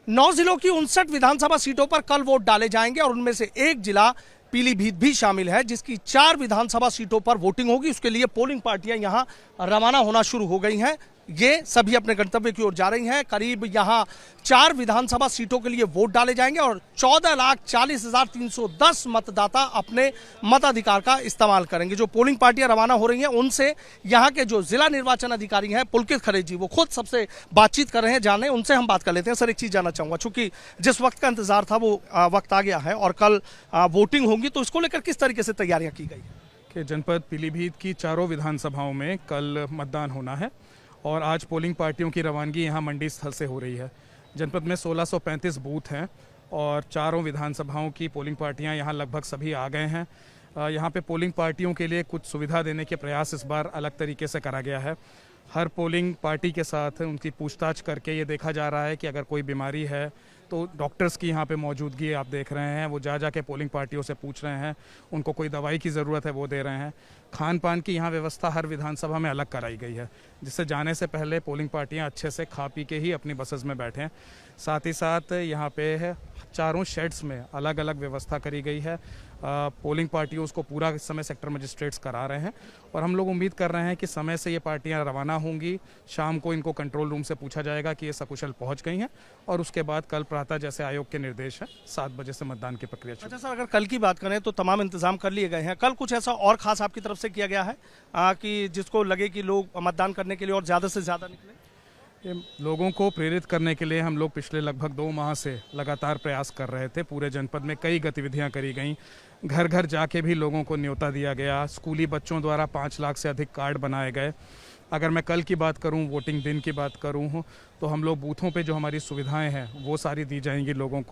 9 जिलों की 59 विधानसभा सीटों पर कल वोट डाले जाएंगे और उनमें से एक जिला पीलीभीत भी शामिल है, जिसकी 4 विधानसभा सीटों पर वोटिंग होगी। उसके लिए पोलिंग पार्टियां यहां रवाना होना शुरू हो गई हैं। ये सभी अपने गंतव्य की ओर जा रही हैं। करीब यहां 4 विधानसभा सीटों के लिए वोट डाले जाएंगे और 14,40,310 मतदाता अपने मताधिकार का इस्तेमाल करेंगे। जो पोलिंग पार्टियां रवाना हो रही हैं उनसे यहां के जो जिला निर्वाचन अधिकारी हैं पुलकित खरे जी, वो खुद सबसे बातचीत कर रहे हैं। जाने उनसे हम बात कर लेते हैं। सर, एक चीज जानना चाहूंगा, चूंकि जिस वक्त का इंतजार था वो वक्त आ गया है और कल वोटिंग होगी, तो इसको लेकर किस तरीके से तैयारियां की गई है? कि जनपद पीलीभीत की चारों विधानसभाओं में कल मतदान होना है और आज पोलिंग पार्टियों की रवानगी यहाँ मंडी स्थल से हो रही है। जनपद में 1635 बूथ हैं और चारों विधानसभाओं की पोलिंग पार्टियाँ यहाँ लगभग सभी आ गए हैं। यहाँ पे पोलिंग पार्टियों के लिए कुछ सुविधा देने के प्रयास इस बार अलग तरीके से करा गया है। हर पोलिंग पार्टी के साथ उनकी पूछताछ करके ये देखा जा रहा है कि अगर कोई बीमारी है तो डॉक्टर्स की यहाँ पे मौजूदगी आप देख रहे हैं। वो जा के पोलिंग पार्टियों से पूछ रहे हैं, उनको कोई दवाई की ज़रूरत है वो दे रहे हैं। खान पान की यहाँ व्यवस्था हर विधानसभा में अलग कराई गई है, जिससे जाने से पहले पोलिंग पार्टियाँ अच्छे से खा पी के ही अपनी बसेस में बैठें। साथ ही साथ यहाँ पे चारों शेड्स में अलग अलग व्यवस्था करी गई है। पोलिंग पार्टियों उसको पूरा इस समय सेक्टर मजिस्ट्रेट्स करा रहे हैं और हम लोग उम्मीद कर रहे हैं कि समय से ये पार्टियां रवाना होंगी। शाम को इनको कंट्रोल रूम से पूछा जाएगा कि ये सकुशल पहुंच गई हैं और उसके बाद कल प्रातः जैसे आयोग के निर्देश हैं 7 बजे से मतदान की प्रक्रिया शुरू। अच्छा सर, अगर कल की बात करें तो तमाम इंतजाम कर लिए गए हैं। कल कुछ ऐसा और खास आपकी तरफ से किया गया है कि जिसको लगे कि लोग मतदान करने के लिए और ज़्यादा से ज़्यादा निकले? लोगों को प्रेरित करने के लिए हम लोग पिछले लगभग 2 माह से लगातार प्रयास कर रहे थे। पूरे जनपद में कई गतिविधियां करी गईं। घर घर जाके भी लोगों को न्योता दिया गया। स्कूली बच्चों द्वारा 5 लाख से अधिक कार्ड बनाए गए। अगर मैं कल की बात करूं, वोटिंग दिन की बात करूं, तो हम लोग बूथों पे जो हमारी सुविधाएं हैं वो सारी दी जाएंगी लोगों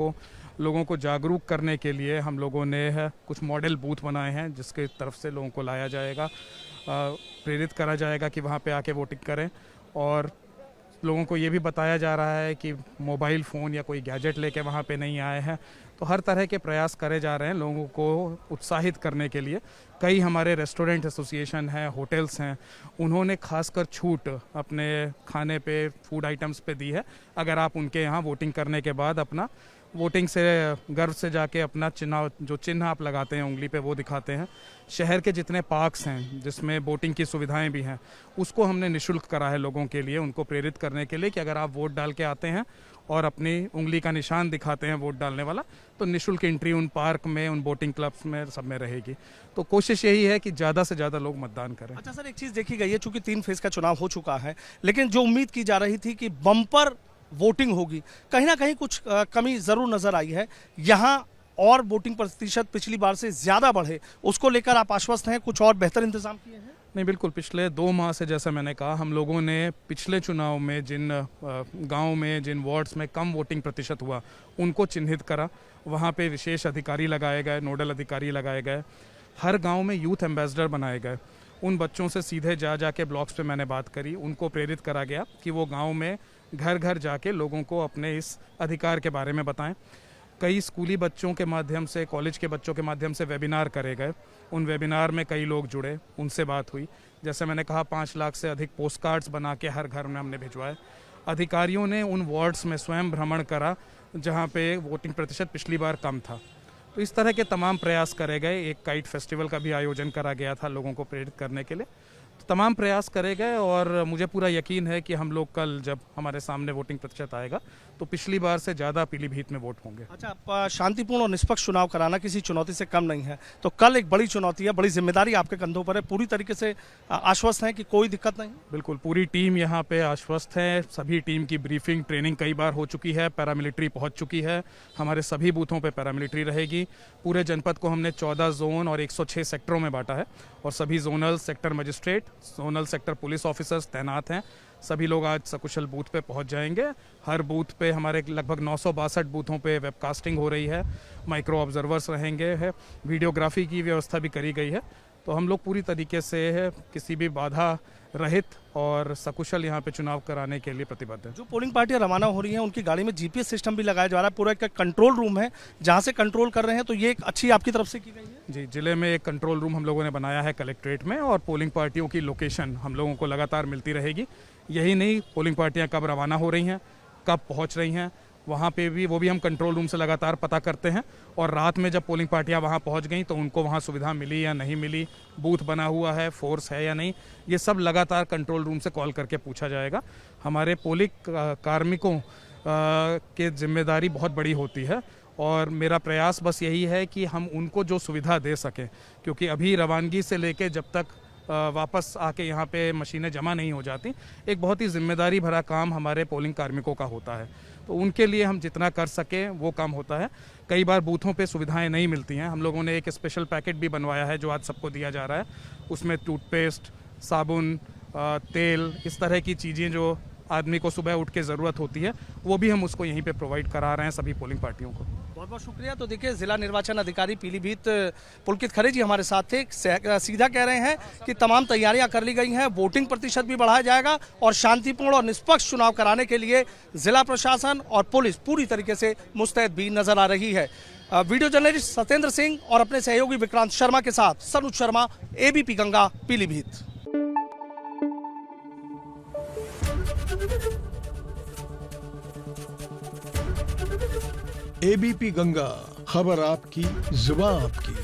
को जागरूक करने के लिए हम लोगों ने कुछ मॉडल बूथ बनाए हैं, जिसके तरफ से लोगों को लाया जाएगा, प्रेरित करा जाएगा कि वहाँ पे आके वोटिंग करें। और लोगों को ये भी बताया जा रहा है कि मोबाइल फ़ोन या कोई गैजेट लेके वहाँ पे नहीं आए हैं। तो हर तरह के प्रयास करे जा रहे हैं लोगों को उत्साहित करने के लिए। कई हमारे रेस्टोरेंट एसोसिएशन हैं, होटल्स हैं, उन्होंने खासकर छूट अपने खाने पे, फूड आइटम्स पे दी है। अगर आप उनके यहाँ वोटिंग करने के बाद अपना वोटिंग से गर्व से जाके अपना चिन्ह आप लगाते हैं उंगली पे, वो दिखाते हैं। शहर के जितने पार्क्स हैं जिसमें बोटिंग की सुविधाएं भी हैं, उसको हमने निःशुल्क करा है लोगों के लिए, उनको प्रेरित करने के लिए कि अगर आप वोट डाल के आते हैं और अपनी उंगली का निशान दिखाते हैं वोट डालने वाला, तो निःशुल्क एंट्री उन पार्क में, उन बोटिंग क्लब्स में, सब में रहेगी। तो कोशिश यही है कि ज़्यादा से ज़्यादा लोग मतदान करें। अच्छा सर, एक चीज़ देखी गई है, चूंकि 3 फेज का चुनाव हो चुका है, लेकिन जो उम्मीद की जा रही थी कि बम्पर वोटिंग होगी, कहीं ना कहीं कुछ कमी जरूर नजर आई है। यहाँ और वोटिंग प्रतिशत पिछली बार से ज्यादा बढ़े, उसको लेकर आप आश्वस्त हैं? कुछ और बेहतर इंतजाम किए हैं? नहीं, बिल्कुल। पिछले 2 माह से, जैसा मैंने कहा, हम लोगों ने पिछले चुनाव में जिन गांव में, जिन वार्ड्स में कम वोटिंग प्रतिशत हुआ, उनको चिन्हित करा। वहाँ पे विशेष अधिकारी लगाए गए, नोडल अधिकारी लगाए गए। हर गांव में यूथ एम्बेसडर बनाए गए। उन बच्चों से सीधे जाके ब्लॉक्स पे मैंने बात करी, उनको प्रेरित करा गया कि वो गाँव में घर घर जाके लोगों को अपने इस अधिकार के बारे में बताएं। कई स्कूली बच्चों के माध्यम से, कॉलेज के बच्चों के माध्यम से वेबिनार करे गए। उन वेबिनार में कई लोग जुड़े, उनसे बात हुई। जैसे मैंने कहा, 5 लाख से अधिक पोस्ट कार्ड्स बना के हर घर में हमने भिजवाए। अधिकारियों ने उन वार्ड्स में स्वयं भ्रमण करा जहाँ पे वोटिंग प्रतिशत पिछली बार कम था। तो इस तरह के तमाम प्रयास करे गए। एक काइट फेस्टिवल का भी आयोजन करा गया था लोगों को प्रेरित करने के लिए। तो तमाम प्रयास करे गए और मुझे पूरा यकीन है कि हम लोग कल जब हमारे सामने वोटिंग प्रतिशत आएगा तो पिछली बार से ज़्यादा पीलीभीत में वोट होंगे। अच्छा, शांतिपूर्ण और निष्पक्ष चुनाव कराना किसी चुनौती से कम नहीं है, तो कल एक बड़ी चुनौती है, बड़ी जिम्मेदारी आपके कंधों पर है। पूरी तरीके से आश्वस्त हैं कि कोई दिक्कत नहीं? बिल्कुल, पूरी टीम यहाँ पे आश्वस्त है। सभी टीम की ब्रीफिंग, ट्रेनिंग कई बार हो चुकी है। पैरामिलिट्री पहुँच चुकी है। हमारे सभी बूथों पर पैरामिलिट्री रहेगी। पूरे जनपद को हमने 14 जोन और 106 सेक्टरों में बांटा है और सभी zonal sector magistrate, zonal sector police officers तैनात हैं। सभी लोग आज सकुशल बूथ पे पहुंच जाएंगे। हर बूथ पे हमारे लगभग 962 बूथों पे वेबकास्टिंग हो रही है। माइक्रो ऑब्जर्वर्स रहेंगे, है वीडियोग्राफी की व्यवस्था भी करी गई है। तो हम लोग पूरी तरीके से किसी भी बाधा रहित और सकुशल यहाँ पे चुनाव कराने के लिए प्रतिबद्ध है। जो पोलिंग पार्टियां रवाना हो रही हैं उनकी गाड़ी में जीपीएस सिस्टम भी लगाया जा रहा है। पूरा एक कंट्रोल रूम है जहां से कंट्रोल कर रहे हैं, तो ये एक अच्छी आपकी तरफ से की गई है? जी, जिले में एक कंट्रोल रूम हम लोगों ने बनाया है कलेक्ट्रेट में और पोलिंग पार्टियों की लोकेशन हम लोगों को लगातार मिलती रहेगी। यही नहीं, पोलिंग पार्टियाँ कब रवाना हो रही हैं, कब पहुँच रही हैं, वहाँ पे भी वो भी हम कंट्रोल रूम से लगातार पता करते हैं। और रात में जब पोलिंग पार्टियां वहाँ पहुँच गई तो उनको वहाँ सुविधा मिली या नहीं मिली, बूथ बना हुआ है, फोर्स है या नहीं, ये सब लगातार कंट्रोल रूम से कॉल करके पूछा जाएगा। हमारे पोलिंग कार्मिकों के जिम्मेदारी बहुत बड़ी होती है और मेरा प्रयास बस यही है कि हम उनको जो सुविधा दे सकें, क्योंकि अभी रवानगी से लेके जब तक वापस आके यहाँ पे मशीनें जमा नहीं हो जाती, एक बहुत ही जिम्मेदारी भरा काम हमारे पोलिंग कार्मिकों का होता है। तो उनके लिए हम जितना कर सकें वो काम होता है। कई बार बूथों पे सुविधाएं नहीं मिलती हैं। हम लोगों ने एक स्पेशल पैकेट भी बनवाया है जो आज सबको दिया जा रहा है। उसमें टूथपेस्ट, साबुन, तेल, इस तरह की चीज़ें जो आदमी को सुबह उठ के ज़रूरत होती है, वो भी हम उसको यहीं पे प्रोवाइड करा रहे हैं सभी पोलिंग पार्टियों को। बहुत बहुत शुक्रिया। तो देखिए, जिला निर्वाचन अधिकारी पीलीभीत पुलकित खरे जी हमारे साथ थे। सीधा कह रहे हैं कि तमाम तैयारियां कर ली गई हैं, वोटिंग प्रतिशत भी बढ़ाया जाएगा और शांतिपूर्ण और निष्पक्ष चुनाव कराने के लिए जिला प्रशासन और पुलिस पूरी तरीके से मुस्तैद भी नजर आ रही है। वीडियो जर्नलिस्ट सत्येंद्र सिंह और अपने सहयोगी विक्रांत शर्मा के साथ सनुज शर्मा, एबीपी गंगा, पीलीभीत। एबीपी गंगा, खबर आपकी, जुबान आपकी।